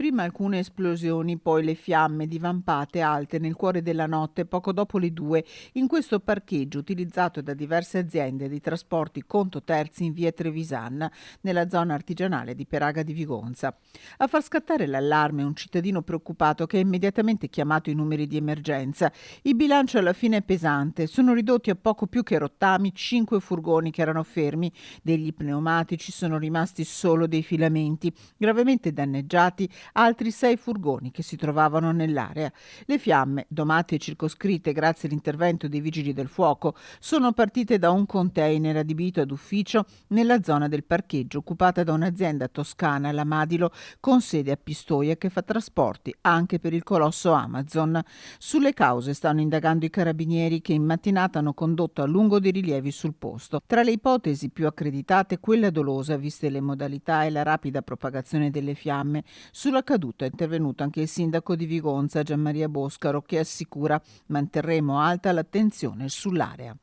Prima alcune esplosioni, poi le fiamme divampate alte nel cuore della notte poco dopo le 2 in questo parcheggio utilizzato da diverse aziende di trasporti conto terzi in via Trevisan, nella zona artigianale di Peraga di Vigonza. A far scattare l'allarme un cittadino preoccupato che ha immediatamente chiamato i numeri di emergenza. Il bilancio alla fine è pesante, sono ridotti a poco più che rottami 5 furgoni che erano fermi, degli pneumatici sono rimasti solo dei filamenti, gravemente danneggiati altri 6 furgoni che si trovavano nell'area. Le fiamme, domate e circoscritte grazie all'intervento dei vigili del fuoco, sono partite da un container adibito ad ufficio nella zona del parcheggio occupata da un'azienda toscana, la Madilo, con sede a Pistoia, che fa trasporti anche per il colosso Amazon. Sulle cause stanno indagando i carabinieri che in mattinata hanno condotto a lungo dei rilievi sul posto. Tra le ipotesi più accreditate quella dolosa, viste le modalità e la rapida propagazione delle fiamme. Sulla caduta è intervenuto anche il sindaco di Vigonza, Gianmaria Boscaro, che assicura: manterremo alta l'attenzione sull'area.